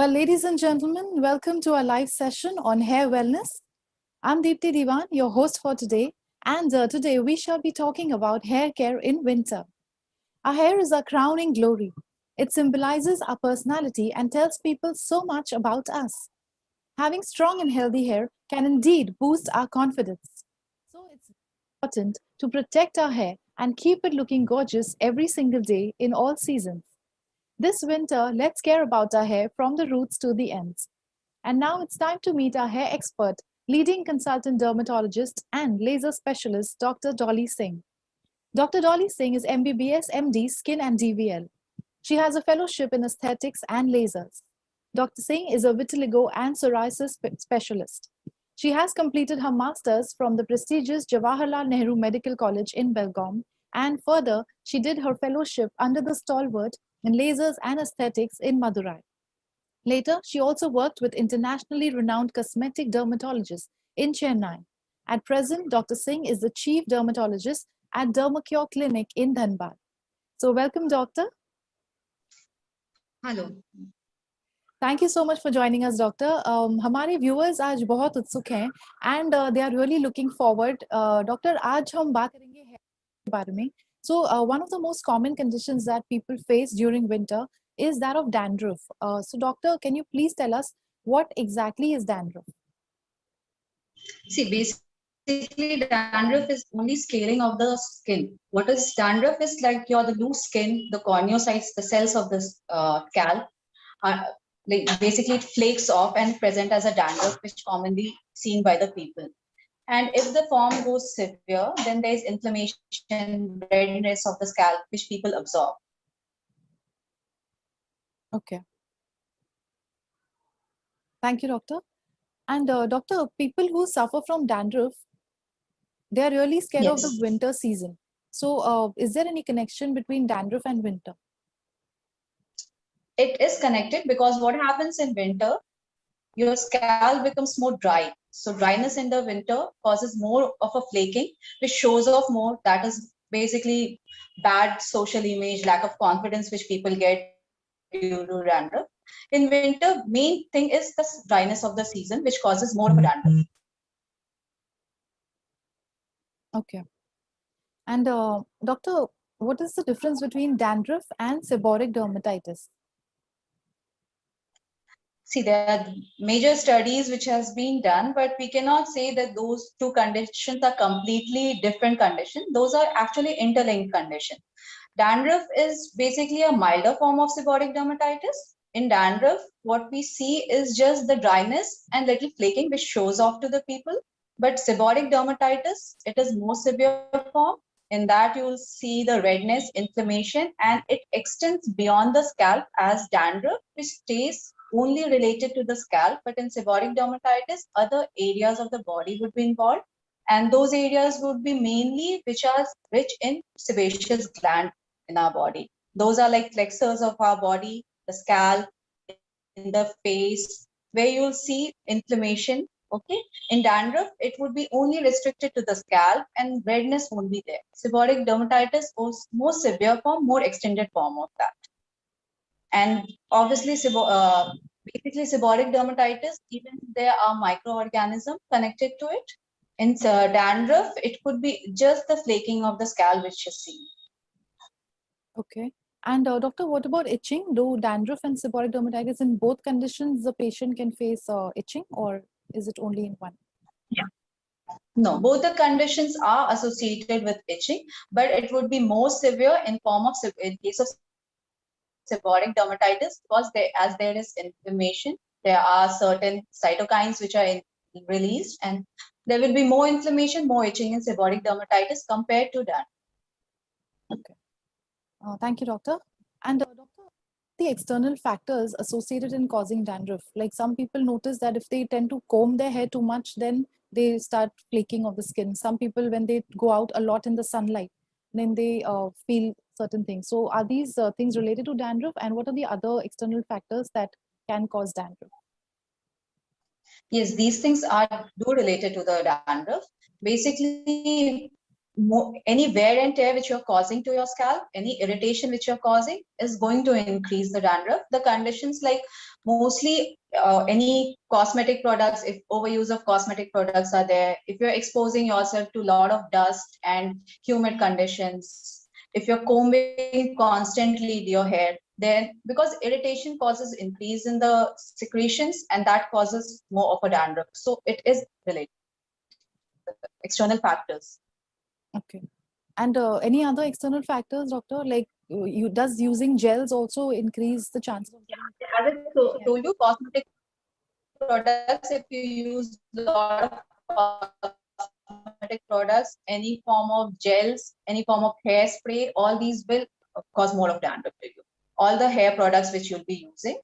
Well, ladies and gentlemen, welcome to our live session on hair wellness. I'm Deepti Diwan, your host for today, and today we shall be talking about hair care in winter. Our hair is our crowning glory. It symbolizes our personality and tells people so much about us. Having strong and healthy hair can indeed boost our confidence. So it's important to protect our hair and keep it looking gorgeous every single day in all seasons. This winter, let's care about our hair from the roots to the ends. And now it's time to meet our hair expert, leading consultant dermatologist and laser specialist, Dr. Dolly Singh. Dr. Dolly Singh is MBBS MD Skin and DVL. She has a fellowship in aesthetics and lasers. Dr. Singh is a vitiligo and psoriasis specialist. She has completed her master's from the prestigious Jawaharlal Nehru Medical College in Belgaum, and further, she did her fellowship under the stalwart in lasers and aesthetics in Madurai. Later, she also worked with internationally renowned cosmetic dermatologists in Chennai. At present, Dr. Singh is the chief dermatologist at Dermacure Clinic in Dhanbad. So welcome, doctor. Hello Thank you so much for joining us, doctor. हमारे viewers आज बहुत उत्सुक हैं and they are really looking forward. Doctor, आज हम बात करेंगे hair के बारे में. So one of the most common conditions that people face during winter is that of dandruff. So doctor, can you please tell us what exactly is dandruff? See, basically, dandruff is only scaling of the skin. What is dandruff is like the loose skin, the corneocytes, the cells of the scalp. Like basically, it flakes off and present as a dandruff, which commonly seen by the people. And if the form goes severe, then there is inflammation, redness of the scalp, which people absorb. Okay. Thank you, doctor. And doctor, people who suffer from dandruff, they are really scared of the Yes. winter season. So is there any connection between dandruff and winter? It is connected because what happens in winter, your scalp becomes more dry. So dryness in the winter causes more of a flaking, which shows off more. That is basically bad social image, lack of confidence, which people get due to dandruff. In winter, main thing is the dryness of the season, which causes more of a dandruff. Okay. And doctor, what is the difference between dandruff and seborrheic dermatitis? See, there are major studies which has been done, but we cannot say that those two conditions are completely different conditions. Those are actually interlinked conditions. Dandruff is basically a milder form of seborrheic dermatitis. In dandruff, what we see is just the dryness and little flaking, which shows off to the people. But seborrheic dermatitis, it is more severe form. In that, you will see the redness, inflammation, and it extends beyond the scalp as dandruff, which stays only related to the scalp. But in seborrheic dermatitis, other areas of the body would be involved. And those areas would be mainly which are rich in sebaceous gland in our body. Those are like flexors of our body, the scalp, in the face, where you'll see inflammation. Okay, in dandruff, it would be only restricted to the scalp and redness won't be there. Seborrheic dermatitis is more severe form, more extended form of that. And obviously, basically seborrheic dermatitis, even there are microorganisms connected to it. In dandruff, it could be just the flaking of the scalp which is seen. Okay. And doctor, what about itching? Do dandruff and seborrheic dermatitis, in both conditions, the patient can face itching, or is it only in one? Yeah. No, both the conditions are associated with itching, but it would be more severe in form of in case of seborrheic dermatitis because as there is inflammation, there are certain cytokines which are released, and there will be more inflammation, more itching in seborrheic dermatitis compared to that. Okay. Thank you, doctor. And doctor, the external factors associated in causing dandruff, like some people notice that if they tend to comb their hair too much, then they start flaking of the skin. Some people, when they go out a lot in the sunlight, then they feel certain things. So are these things related to dandruff, and what are the other external factors that can cause dandruff? Yes, these things are do related to the dandruff. Basically, any wear and tear which you're causing to your scalp, any irritation which you're causing is going to increase the dandruff. The conditions like mostly any cosmetic products, if overuse of cosmetic products are there, if you're exposing yourself to a lot of dust and humid conditions, if you're combing constantly your hair, then because irritation causes increase in the secretions and that causes more of a dandruff. So it is related. External factors. Okay. And any other external factors, doctor? Like, does using gels also increase the chances of getting? As I told you, cosmetic products, if you use a lot of cosmetic products, any form of gels, any form of hairspray, all these will cause more of dandruff to you. All the hair products which you'll be using.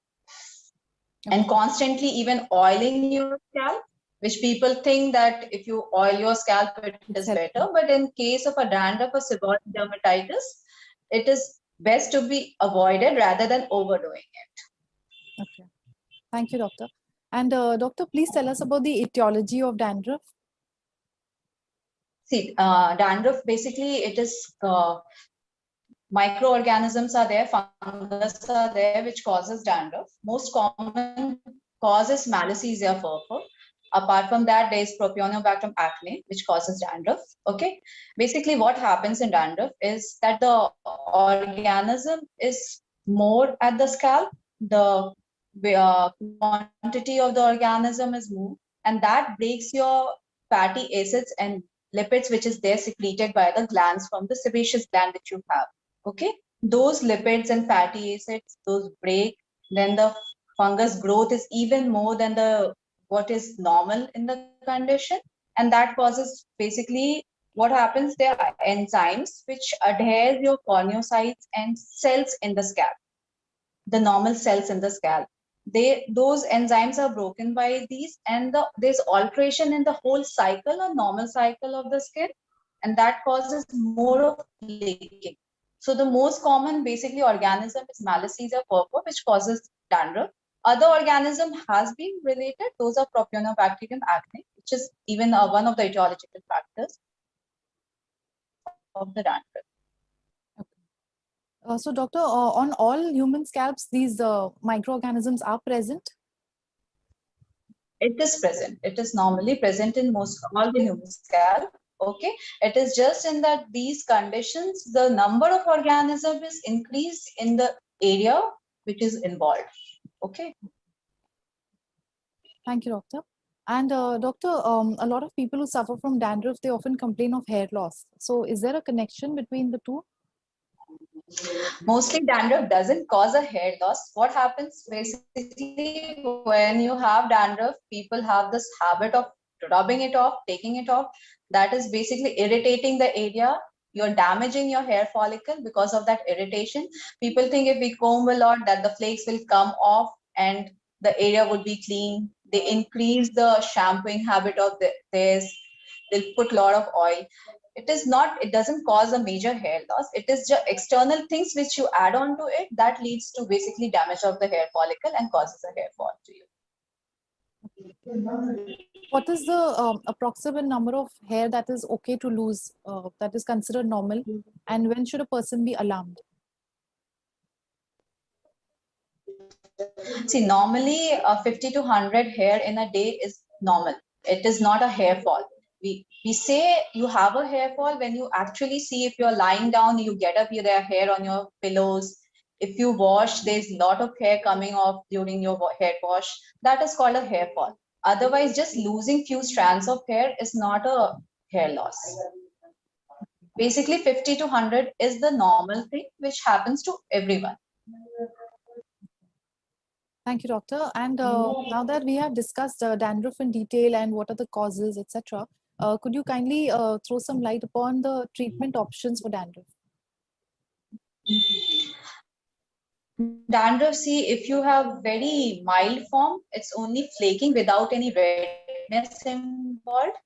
Okay. And constantly even oiling your scalp, which people think that if you oil your scalp, it is better. But in case of a dandruff or seborrheic dermatitis, it is best to be avoided rather than overdoing it. Okay. Thank you, doctor. And doctor, please tell us about the etiology of dandruff. See, dandruff, basically it is microorganisms are there, fungus are there, which causes dandruff. Most common cause is Malassezia furfur. Apart from that, there is Propionibacterium acne, which causes dandruff. Okay. Basically, what happens in dandruff is that the organism is more at the scalp. The quantity of the organism is more, and that breaks your fatty acids and lipids, which is there secreted by the glands from the sebaceous gland which you have. Okay, those lipids and fatty acids, those break, then the fungus growth is even more than the what is normal in the condition, and that causes basically what happens. There are enzymes which adhere your corneocytes and cells in the scalp, the normal cells in the scalp. Those enzymes are broken by these, and there's alteration in the whole cycle or normal cycle of the skin, and that causes more of flaking. So the most common basically organism is Malassezia furfur, which causes dandruff. Other organism has been related. Those are Propionibacterium acne, which is even one of the etiological factors of the dandruff. So, doctor, on all human scalps, these microorganisms are present? It is present. It is normally present in most all the human scalp. Okay, it is just in that these conditions, the number of organisms is increased in the area which is involved. Okay. Thank you, doctor. And doctor, a lot of people who suffer from dandruff, they often complain of hair loss. So is there a connection between the two? Mostly dandruff doesn't cause a hair loss. What happens basically when you have dandruff, people have this habit of rubbing it off, taking it off. That is basically irritating the area. You're damaging your hair follicle because of that irritation. People think if we comb a lot that the flakes will come off and the area would be clean. They increase the shampooing habit of theirs. They'll put a lot of oil. It is not, it doesn't cause a major hair loss. It is just external things which you add on to it that leads to basically damage of the hair follicle and causes a hair fall to you. What is the approximate number of hair that is okay to lose, that is considered normal, and when should a person be alarmed? See, normally 50 to 100 hair in a day is normal. It is not a hair fall. We say you have a hair fall when you actually see if you're lying down, you get up, there are hair on your pillows. If you wash, there's a lot of hair coming off during your hair wash. That is called a hair fall. Otherwise, just losing few strands of hair is not a hair loss. Basically, 50 to 100 is the normal thing which happens to everyone. Thank you, doctor. And now that we have discussed dandruff in detail and what are the causes, etc., could you kindly throw some light upon the treatment options for dandruff? Dandruff, see, if you have very mild form, it's only flaking without any redness involved.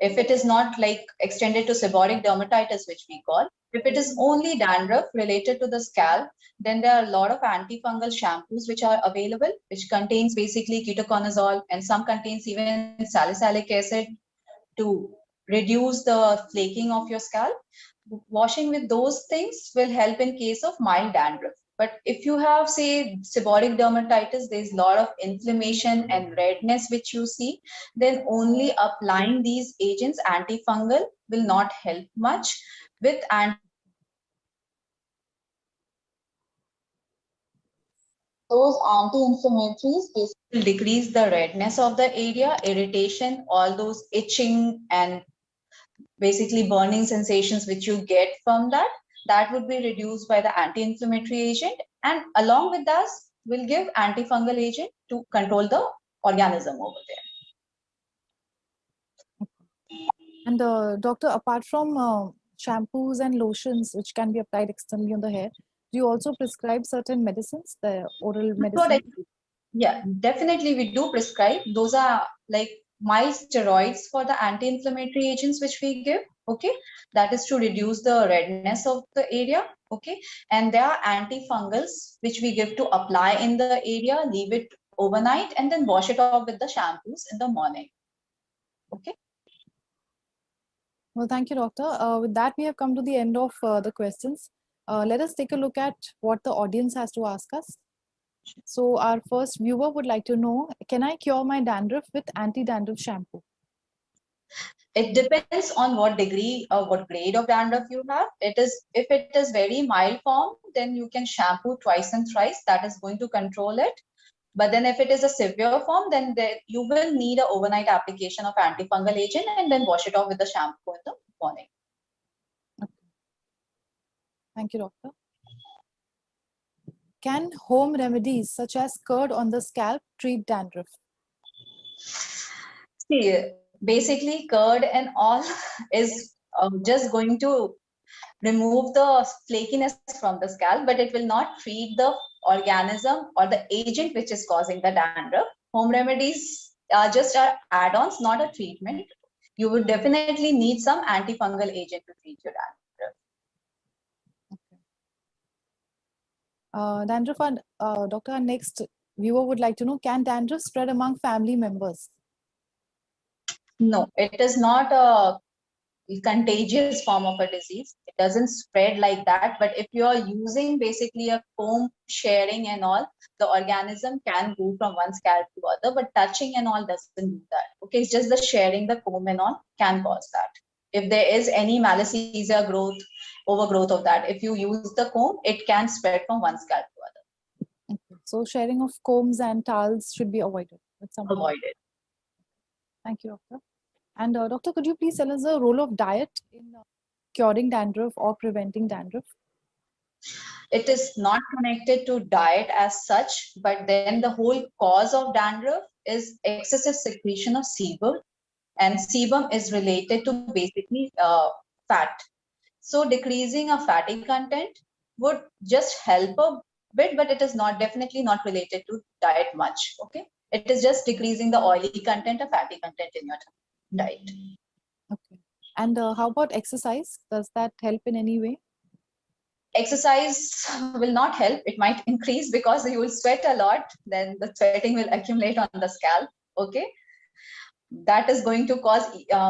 If it is not like extended to seborrheic dermatitis, which we call, if it is only dandruff related to the scalp, then there are a lot of antifungal shampoos which are available, which contains basically ketoconazole, and some contains even salicylic acid to reduce the flaking of your scalp. Washing with those things will help in case of mild dandruff. But if you have, say, seborrheic dermatitis, there's a lot of inflammation and redness which you see, then only applying these agents, antifungal, will not help much. With those anti-inflammatories will decrease the redness of the area, irritation, all those itching and basically burning sensations which you get from that, that would be reduced by the anti-inflammatory agent. And along with that, we'll give antifungal agent to control the organism over there. And doctor, apart from shampoos and lotions which can be applied externally on the hair, do you also prescribe certain medicines, the oral medicine? Yeah, definitely we do prescribe. Those are like mild steroids for the anti-inflammatory agents which we give. Okay, that is to reduce the redness of the area. Okay, and there are antifungals which we give to apply in the area, leave it overnight, and then wash it off with the shampoos in the morning. Okay. Well, thank you, doctor. With that, we have come to the end of the questions. Let us take a look at what the audience has to ask us. So our first viewer would like to know, can I cure my dandruff with anti-dandruff shampoo? It depends on what degree or what grade of dandruff you have. If it is very mild form, then you can shampoo twice and thrice. That is going to control it. But then if it is a severe form, then you will need an overnight application of antifungal agent and then wash it off with the shampoo in the morning. Okay. Thank you, doctor. Can home remedies such as curd on the scalp treat dandruff? See, basically curd and all is just going to remove the flakiness from the scalp, but it will not treat the organism or the agent which is causing the dandruff. Home remedies are just add-ons, not a treatment. You would definitely need some antifungal agent to treat your dandruff. Dandruff, and doctor, our next viewer would like to know, can dandruff spread among family members? No, it is not a contagious form of a disease. It doesn't spread like that. But if you are using basically a comb sharing and all, the organism can go from one scalp to other, but touching and all doesn't do that. Okay, it's just the sharing the comb and all can cause that. If there is any malassezia growth, overgrowth of that, if you use the comb, it can spread from one scalp to other. Okay. So sharing of combs and towels should be avoided. Avoided. Thank you, doctor. And doctor, could you please tell us the role of diet in curing dandruff or preventing dandruff? It is not connected to diet as such, but then the whole cause of dandruff is excessive secretion of sebum, and sebum is related to basically fat. So decreasing a fatty content would just help a bit, but it is not definitely not related to diet much. Okay, it is just decreasing the oily content or fatty content in your diet. Okay. And how about exercise? Does that help in any way? Exercise will not help. It might increase because you will sweat a lot. Then the sweating will accumulate on the scalp. Okay, that is going to cause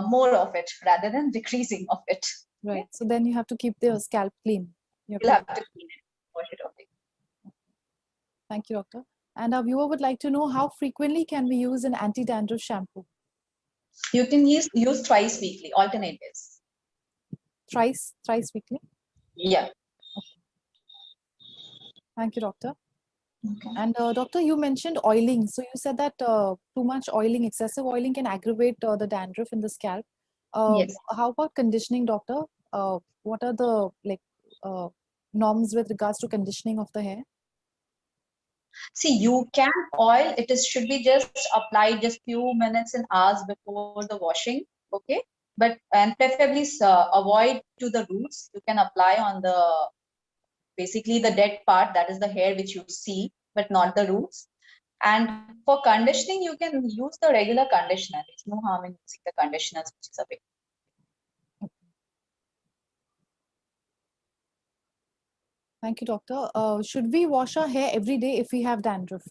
more of it rather than decreasing of it. Right. So then you have to keep the scalp clean. You'll have to clean it, wash it off. Thank you, doctor. And our viewer would like to know, how frequently can we use an anti-dandruff shampoo? You can use thrice weekly, alternate days. Thrice weekly? Yeah. Okay. Thank you, doctor. Okay. And doctor, you mentioned oiling. So you said that too much oiling, excessive oiling can aggravate the dandruff in the scalp. Yes. How about conditioning, doctor? What are the norms with regards to conditioning of the hair? See, you can oil. Should be just applied just few minutes and hours before the washing. Okay, and preferably avoid to the roots. You can apply on the basically the dead part, that is the hair which you see, but not the roots. And for conditioning, you can use the regular conditioner. There's no harm in using the conditioners which is available. Thank you, doctor. Should we wash our hair every day if we have dandruff?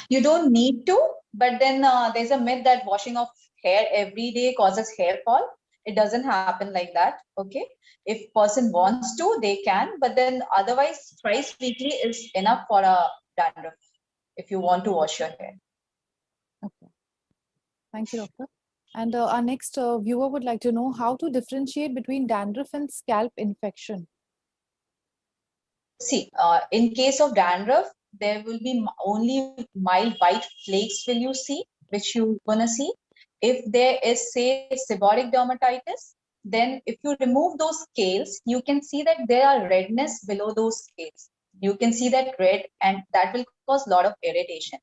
You don't need to, but then there's a myth that washing of hair every day causes hair fall. It doesn't happen like that. Okay, if person wants to, they can, but then otherwise twice weekly is enough for a dandruff if you want to wash your hair. Okay. Thank you, doctor. And our next viewer would like to know how to differentiate between dandruff and scalp infection. See, in case of dandruff, there will be only mild white flakes will you see, which you're gonna see. If there is, say, seborrheic dermatitis, then if you remove those scales, you can see that there are redness below those scales. You can see that red, and that will cause a lot of irritation.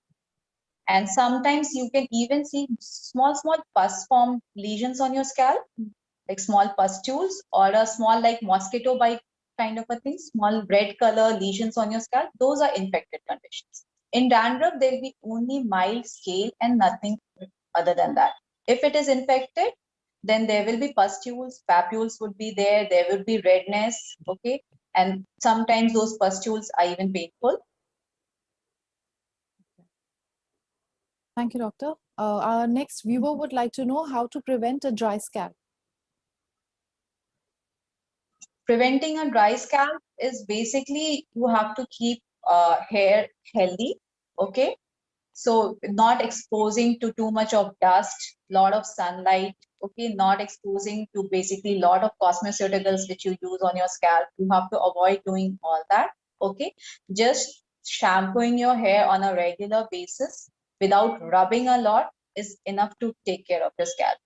And sometimes you can even see small pus form lesions on your scalp, like small pustules or a small like mosquito bite kind of a thing, small red color lesions on your scalp. Those are infected conditions. In dandruff, there will be only mild scale and nothing other than that. If it is infected, then there will be pustules, papules would be there, there will be redness, okay? And sometimes those pustules are even painful. Thank you, doctor. Our next viewer would like to know how to prevent a dry scalp. Preventing a dry scalp is basically you have to keep hair healthy, okay? So not exposing to too much of dust, lot of sunlight, okay? Not exposing to basically lot of cosmeceuticals which you use on your scalp. You have to avoid doing all that, okay? Just shampooing your hair on a regular basis without rubbing a lot is enough to take care of your scalp.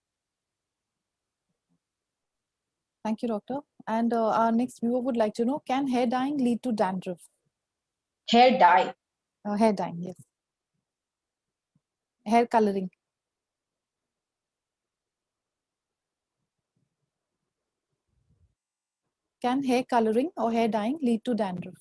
Thank you, doctor. And our next viewer would like to know, can hair dyeing lead to dandruff? Hair dye. Hair dyeing, yes. Hair coloring. Can hair coloring or hair dyeing lead to dandruff?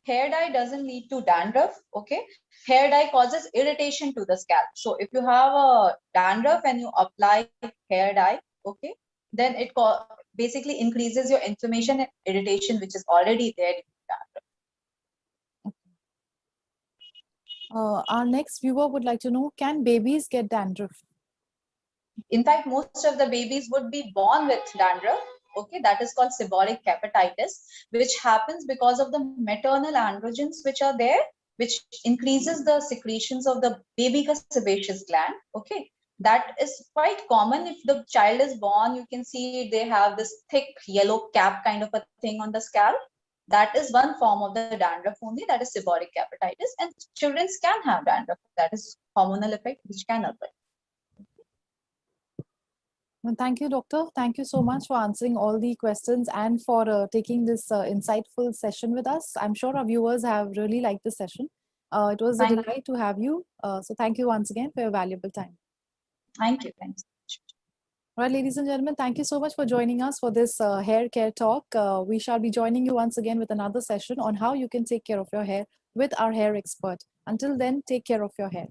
Hair dye doesn't lead to dandruff, okay? Hair dye causes irritation to the scalp. So if you have a dandruff and you apply hair dye, okay, then it basically increases your inflammation and irritation, which is already there in dandruff. Our next viewer would like to know, can babies get dandruff? In fact, most of the babies would be born with dandruff. Okay, that is called seborrheic hepatitis, which happens because of the maternal androgens which are there, which increases the secretions of the baby sebaceous gland. Okay, that is quite common. If the child is born, you can see they have this thick yellow cap kind of a thing on the scalp. That is one form of the dandruff only, that is seborrheic hepatitis, and children can have dandruff. That is hormonal effect which can occur. Well, thank you, doctor. Thank you so much for answering all the questions and for taking this insightful session with us. I'm sure our viewers have really liked the session. It was a delight to have you. So thank you once again for your valuable time. Thank you. Thanks. All right, ladies and gentlemen, thank you so much for joining us for this hair care talk. We shall be joining you once again with another session on how you can take care of your hair with our hair expert. Until then, take care of your hair.